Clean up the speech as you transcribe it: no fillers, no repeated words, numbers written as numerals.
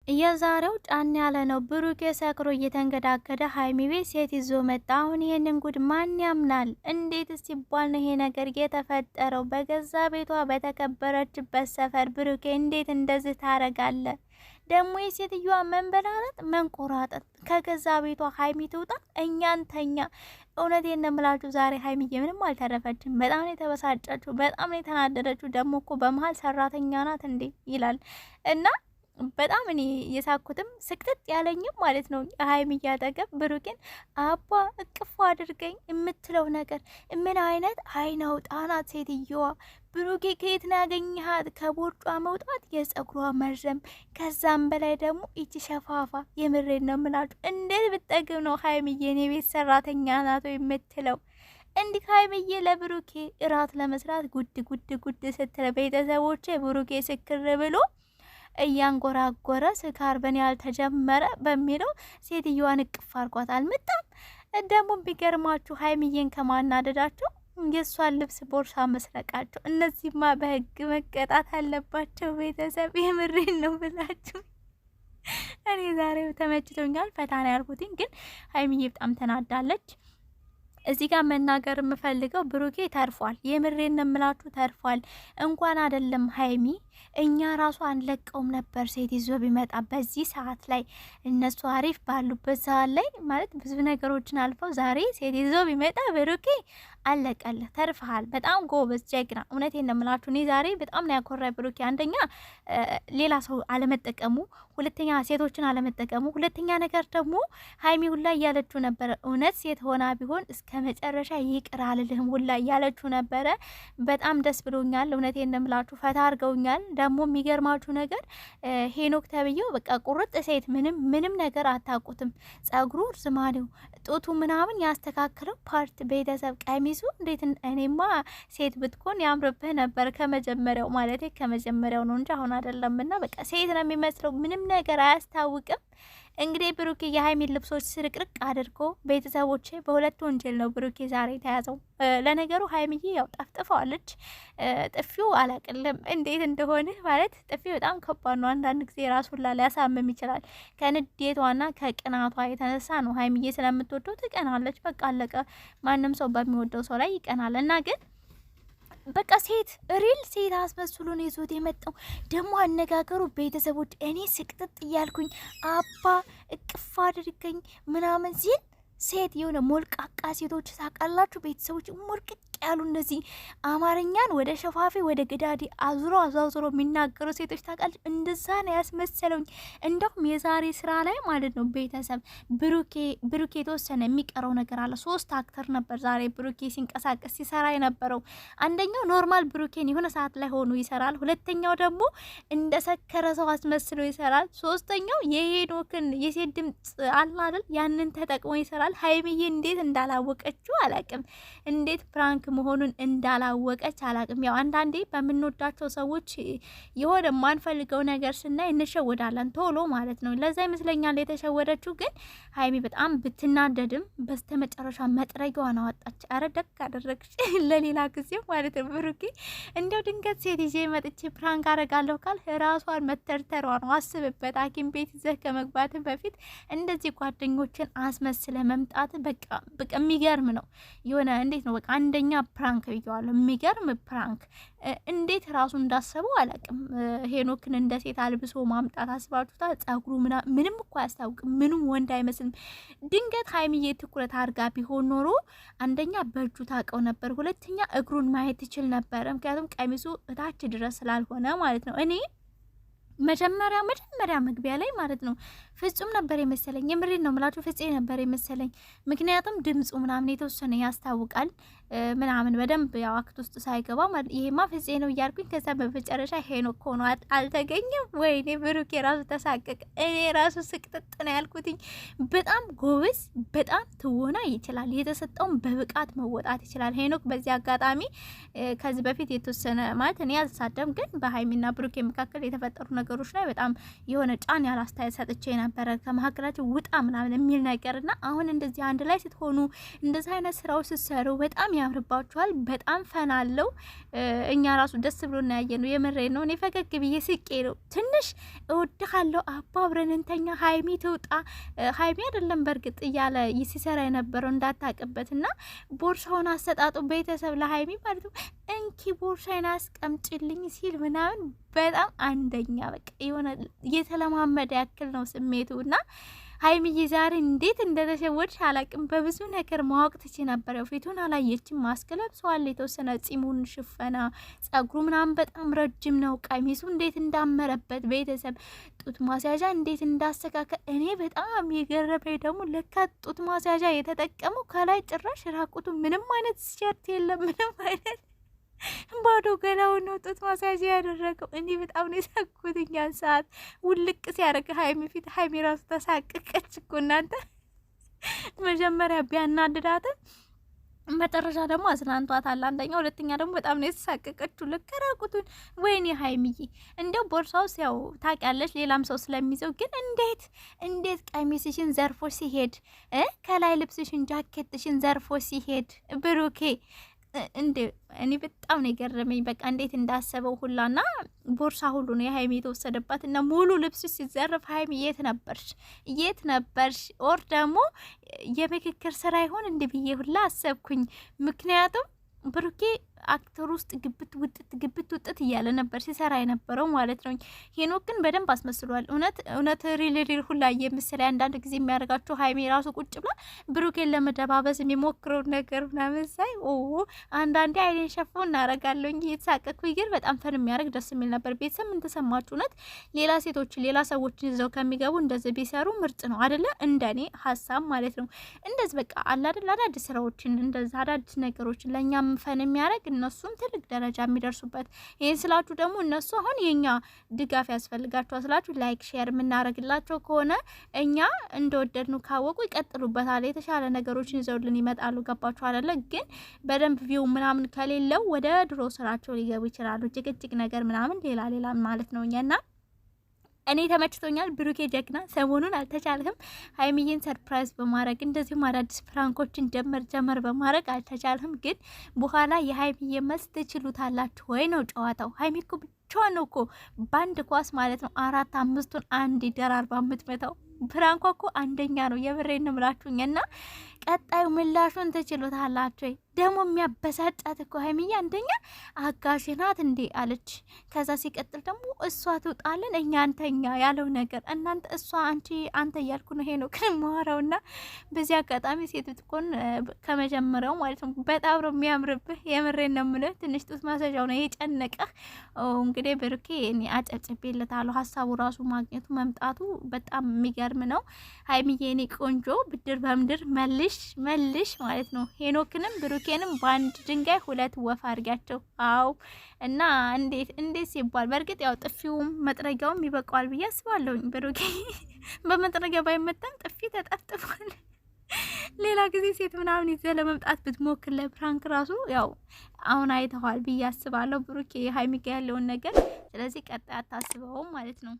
የዛሬው ጫን ያለ ነው። ብሩኬ ሰክሮ እየተንገዳገደ ሀይሚ ቤት ሴት ይዞ መጣ። አሁን ይሄንን ጉድ ማን ያምናል? እንዴት ሲባል ነው ይሄ ነገር የተፈጠረው? በገዛ ቤቷ በተከበረችበት ሰፈር ብሩኬ እንዴት እንደዚህ ታረጋለ? ደግሞ የሴትዮዋ መንበላረጥ መንቆራጠጥ ከገዛ ቤቷ ሀይሚ ትውጣ እኛን ተኛ። እውነቴን ነው የምላችሁ ዛሬ ሀይሚዬ ምንም አልተረፈችም። በጣም ነው የተበሳጨችው፣ በጣም ነው የተናደደችው። ደግሞ እኮ በመሀል ሰራተኛ ናት እንዴ ይላል እና በጣም እኔ የሳኩትም ስቅጥጥ ያለኝም ማለት ነው። ሀይሚዬ አጠገብ ብሩኬን አባ እቅፉ አድርገኝ የምትለው ነገር ምን አይነት አይን አውጣ ናት ሴትየዋ። ብሩኬ ከየት ነው ያገኘሃት? ከቦርጯ መውጣት፣ የጸጉሯ መርዘም፣ ከዛም በላይ ደግሞ ይቺ ሸፋፋ። የምሬን ነው የምላችሁ። እንዴት ብጠግብ ነው ሀይሚዬ እኔ ቤት ሰራተኛ ናት የምትለው? እንዲህ ሀይሚዬ ለብሩኬ እራት ለመስራት ጉድ ጉድ ጉድ ስትለ ቤተሰቦቼ ብሩኬ ስክር ብሎ እያንጎራጎረ ስካር በኔ ያልተጀመረ በሚለው ሴትዮዋን እቅፍ አርጓት አልመጣም። ደግሞ ቢገርማችሁ ሀይሚዬን ከማናደዳቸው የሷን ልብስ ቦርሳ መስረቃቸው። እነዚህማ በህግ መቀጣት አለባቸው። ቤተሰብ የምሬን ነው ብላችሁ እኔ ዛሬው ተመችቶኛል። ፈታና ያልኩትኝ ግን ሀይሚዬ በጣም ተናዳለች። እዚህ ጋር መናገር የምፈልገው ብሩኬ ተርፏል። የምሬን ነው የምላችሁ ተርፏል። እንኳን አይደለም ሀይሚ እኛ ራሱ አንለቀውም ነበር ሴት ይዞ ቢመጣ በዚህ ሰዓት ላይ። እነሱ አሪፍ ባሉበት ሰዓት ላይ ማለት ብዙ ነገሮችን አልፈው ዛሬ ሴት ይዞ ቢመጣ ብሩኬ አለቀልህ፣ ተርፈሃል። በጣም ጎበዝ ጀግና። እውነቴን ነው የምላችሁ እኔ ዛሬ በጣም ነው ያኮራኝ ብሩኬ። አንደኛ ሌላ ሰው አለመጠቀሙ፣ ሁለተኛ ሴቶችን አለመጠቀሙ፣ ሁለተኛ ነገር ደግሞ ሀይሚ ሁላ እያለችው ነበረ እውነት ሴት ሆና ቢሆን እስከ መጨረሻ ይቅር አልልህም ሁላ እያለችው ነበረ። በጣም ደስ ብሎኛል። እውነቴን ነው የምላችሁ ፈታ አድርገውኛል። ደግሞ የሚገርማችሁ ነገር ሄኖክ ተብዬው በቃ ቁርጥ ሴት ምንም ነገር አታውቁትም። ጸጉሩ፣ ርዝማኔው፣ ጡቱ ምናምን ያስተካክለው ፓርት ቤተሰብ ቀሚሱ እንዴት! እኔማ ሴት ብትኮን ያምርብህ ነበር ከመጀመሪያው ማለት ከመጀመሪያው ነው እንጂ አሁን አይደለምና በቃ ሴት ነው የሚመስለው። ምንም ነገር አያስታውቅም። እንግዲህ ብሩኬ የሀይሚን ልብሶች ስርቅርቅ አድርጎ ቤተሰቦቼ በሁለት ወንጀል ነው ብሩኬ ዛሬ ተያዘው። ለነገሩ ሀይሚዬ ያው ጠፍጥፈዋለች። ጥፊው አላቅልም እንዴት እንደሆነ ማለት ጥፊው በጣም ከባድ ነው። አንዳንድ ጊዜ ራሱን ሊያሳምም ይችላል። ከንዴቷና ከቅናቷ የተነሳ ነው። ሀይሚዬ ስለምትወደው ትቀናለች። በቃ አለቀ። ማንም ሰው በሚወደው ሰው ላይ ይቀናል እና ግን በቃ ሴት ሪል ሴት አስመስሎ ነው ይዞት የመጣው። ደግሞ አነጋገሩ ቤተሰቦች እኔ ስቅጥጥ እያልኩኝ አባ እቅፍ አድርገኝ ምናምን ሲል ሴት የሆነ ሞልቃቃ ሴቶች ታውቃላችሁ ቤተሰቦች፣ ሞልቅቅ ያሉ እነዚህ አማርኛን ወደ ሸፋፊ ወደ ገዳዲ አዙሮ የሚናገሩ ሴቶች ታውቃለች። እንደዛ ነው ያስመሰለውኝ። እንደውም የዛሬ ስራ ላይ ማለት ነው ቤተሰብ ብሩኬ የተወሰነ የሚቀረው ነገር አለ። 3 አክተር ነበር ዛሬ ብሩኬ ሲንቀሳቀስ ሲሰራ የነበረው። አንደኛው ኖርማል ብሩኬን የሆነ ሰዓት ላይ ሆኖ ይሰራል። ሁለተኛው ደግሞ እንደሰከረ ሰው አስመስሎ ይሰራል። ሶስተኛው የሄኖክን የሴት ድምጽ አለ አይደል ያንን ተጠቅሞ ይሰራል። ሀይሚዬ እንዴት እንዳላወቀችው አላቅም። እንዴት ፕራንክ መሆኑን እንዳላወቀች አላቅም። ያው አንዳንዴ በምንወዳቸው ሰዎች የሆነ የማንፈልገው ነገር ስናይ እንሸወዳለን ቶሎ ማለት ነው። ለዛ ይመስለኛል የተሸወደችው። ግን ሀይሚ በጣም ብትናደድም በስተመጨረሻ መጥረጊያዋን አወጣች። አረ ደግ አደረግሽ ለሌላ ጊዜ ማለት ነው። ብሩኬ እንዲያው ድንገት ሴት ይዤ መጥቼ ፕራንክ አረጋለሁ ካል ራሷን መተርተሯ ነው። አስብበት። ሐኪም ቤት ይዘህ ከመግባት በፊት እንደዚህ ጓደኞችን አስመስለ መምጣት በቃ የሚገርም ነው። የሆነ እንዴት ነው በቃ አንደኛ ፕራንክ ብየዋለሁ። የሚገርም ፕራንክ እንዴት ራሱ እንዳሰበው አላቅም። ሄኖክን እንደ ሴት አልብሶ ማምጣት አስባችሁታ? ጸጉሩ ምንም እኮ አያስታውቅም። ምንም ወንድ አይመስልም። ድንገት ሀይሚዬ ትኩረት አድርጋ ቢሆን ኖሮ አንደኛ በእጁ ታውቀው ነበር፣ ሁለተኛ እግሩን ማየት ትችል ነበር። ምክንያቱም ቀሚሱ እታች ድረስ ስላልሆነ ማለት ነው። እኔ መጀመሪያ መግቢያ ላይ ማለት ነው ፍጹም ነበር የመሰለኝ። የምሬን ነው ምላችሁ ፍፄ ነበር የመሰለኝ። ምክንያቱም ድምፁ ምናምን የተወሰነ ያስታውቃል ምናምን በደንብ ያው አክት ውስጥ ሳይገባ ማለት ይሄማ ፍፄ ነው እያልኩኝ ከዛ በመጨረሻ ሄኖክ ሆኖ አልተገኘም። ወይኔ ብሩክ የራሱ ተሳቀቅ። እኔ ራሱ ስቅጥጥ ነው ያልኩትኝ። በጣም ጎበዝ፣ በጣም ትወና ይችላል። የተሰጠውን በብቃት መወጣት ይችላል ሄኖክ። በዚህ አጋጣሚ ከዚህ በፊት የተወሰነ ማለት እኔ አልሳደም፣ ግን በሀይሚና ብሩክ መካከል የተፈጠሩ ነገሮች ላይ በጣም የሆነ ጫን ያለ አስተያየት ሰጥቼ ነበረ ከመሀከላቸው ውጣ ምናምን የሚል ነገርና አሁን እንደዚህ አንድ ላይ ስትሆኑ እንደዚህ አይነት ስራዎች ስትሰሩ በጣም ያምርባችኋል። በጣም ፈናለው። እኛ ራሱ ደስ ብሎ ነው ያየነው። የምሬ ነው። እኔ ፈገግ ብዬ ስቄ ነው ትንሽ እወድሃለሁ አባ አብረን እንተኛ ሀይሚ ትውጣ ሀይሚ አይደለም በእርግጥ እያለ ሲሰራ የነበረው እንዳታቅበትና ቦርሳውን አሰጣጡ ቤተሰብ ለሀይሚ ማለት ነው እንኪ ቦርሳዬን አስቀምጭልኝ ሲል ምናምን በጣም አንደኛ በቃ የሆነ የተለማመደ ያክል ነው ስሜቱና ሀይሚዬ ዛሬ እንዴት እንደተሸወድሽ አላቅም። በብዙ ነገር ማወቅ ትች ነበር። ያው ፊቱን አላየችም። ማስክ ለብሰዋል። የተወሰነ ጺሙን ሽፈና፣ ጸጉሩ ምናምን በጣም ረጅም ነው። ቀሚሱ እንዴት እንዳመረበት ቤተሰብ ጡት ማስያዣ እንዴት እንዳስተካከል። እኔ በጣም የገረመኝ ደግሞ ለካ ጡት ማስያዣ የተጠቀመው ከላይ ጭራሽ ራቁቱ ምንም አይነት ሸርት የለም ምንም አይነት ባዶ ገላውን ነው ጡት ማሳጅ ያደረገው። እኔ በጣም ነው የሳቅኩት። እኛን ሰዓት ውልቅ ሲያደርግ ሀይሚ ፊት ሀይሚ ራሱ ተሳቀቀች እኮ እናንተ። መጀመሪያ ቢያናድዳትም መጨረሻ ደግሞ አዝናንቷታል። አንደኛ፣ ሁለተኛ ደግሞ በጣም ነው የተሳቀቀችው ለከራቁቱን። ወይኔ ሀይሚዬ እንደው ቦርሳውስ ያው ታውቂያለሽ ሌላም ሰው ስለሚይዘው፣ ግን እንዴት ቀሚስሽን ዘርፎ ሲሄድ ከላይ ልብስሽን ጃኬትሽን ዘርፎ ሲሄድ ብሩኬ እንዴ እኔ በጣም ነው የገረመኝ። በቃ እንዴት እንዳሰበው ሁላና ቦርሳ ሁሉ ነው የሀይሚ የተወሰደባት እና ሙሉ ልብስ ሲዘርፍ ሀይሚ የት ነበርሽ? ኦር ደግሞ የምክክር ስራ ይሆን እንዴ ብዬ ሁላ አሰብኩኝ። ምክንያቱም ብሩኬ አክተር ውስጥ ግብት ውጥት እያለ ነበር ሲሰራ የነበረው ማለት ነው። ሄኖክ ግን በደንብ አስመስሏል። እውነት ሪል ሁላ የምስል አንዳንድ ጊዜ የሚያደርጋቸው ሀይሜ ራሱ ቁጭ ብላ ብሩኬን ለመደባበስ የሚሞክረው ነገር ምናምን ሳይ አንዳንዴ አይኔን ሸፎ እናረጋለሁ እንጂ የተሳቀኩ ግን በጣም ፈን የሚያደርግ ደስ የሚል ነበር። ቤተሰብ ምን ተሰማችሁ? እውነት ሌላ ሰዎችን ይዘው ከሚገቡ እንደዚህ ቢሰሩ ምርጥ ነው አይደለ? እንደኔ ሀሳብ ማለት ነው። እንደዚህ በቃ አለ አይደል አዳዲስ ስራዎችን እንደዚህ አዳዲስ ነገሮችን ለእኛም ፈን የሚያደርግ እነሱም ትልቅ ደረጃ የሚደርሱበት። ይህን ስላችሁ ደግሞ እነሱ አሁን የኛ ድጋፍ ያስፈልጋቸዋል ስላችሁ ላይክ ሼር የምናደርግላቸው ከሆነ እኛ እንደወደድኑ ካወቁ ይቀጥሉበታል። የተሻለ ነገሮችን ይዘውልን ይመጣሉ። ገባችሁ አይደለ? ግን በደንብ ቪው ምናምን ከሌለው ወደ ድሮ ስራቸው ሊገቡ ይችላሉ። ጭቅጭቅ ነገር ምናምን ሌላ ማለት ነው። እኛና እኔ ተመችቶኛል። ብሩኬ ጀግና። ሰሞኑን አልተቻልህም ሀይሚዬን ሰርፕራይዝ በማድረግ እንደዚሁም አዳዲስ ፍራንኮችን ጀመር በማድረግ አልተቻልህም። ግን በኋላ የሀይሚዬ መልስ ትችሉታላችሁ ወይ ነው ጨዋታው። ሀይሚ እኮ ብቻዋን ነው እኮ በአንድ ኳስ ማለት ነው 4-5ቱን አንድ ደራርባ የምትመታው። ፍራንኳ እኮ አንደኛ ነው። የብሬን ነው ምላችሁኝ እና ቀጣዩ ምላሹን ትችሉታላችሁ። ደግሞ የሚያበሳጫት እኮ ሀይሚዬ አንደኛ አጋዥ ናት እንዴ አለች። ከዛ ሲቀጥል ደግሞ እሷ ትውጣለን እኛ አንተኛ ያለው ነገር እናንተ እሷ አንተ እያልኩ ነው ሄኖክ ማወራውና በዚህ አጋጣሚ ሴት ብትኮን ከመጀመሪያው ማለት ነው በጣም ነው የሚያምርብህ። የምሬን ነው የምልህ። ትንሽ ጡት ማሰጃው ነው የጨነቀህ። እንግዲህ ብሩኬ እኔ አጨብጭቤለታለሁ። ሀሳቡ ራሱ ማግኘቱ መምጣቱ በጣም የሚገርም ነው። ሀይሚዬ እኔ ቆንጆ ብድር በምድር መልሽ ማለት ነው። ሄኖክንም ብሩኬንም በአንድ ድንጋይ ሁለት ወፍ አድርጋቸው። አው እና እንዴት ሲባል በእርግጥ ያው ጥፊውም መጥረጊያውም ይበቃዋል ብዬ አስባለሁኝ። ብሩኬ በመጥረጊያ ባይመጣም ጥፊ ተጠፍጥፏል። ሌላ ጊዜ ሴት ምናምን ይዘህ ለመምጣት ብትሞክር ለፕራንክ ራሱ ያው አሁን አይተዋል ብዬ አስባለሁ ብሩኬ ሀይሚ ጋር ያለውን ነገር። ስለዚህ ቀጣይ አታስበውም ማለት ነው።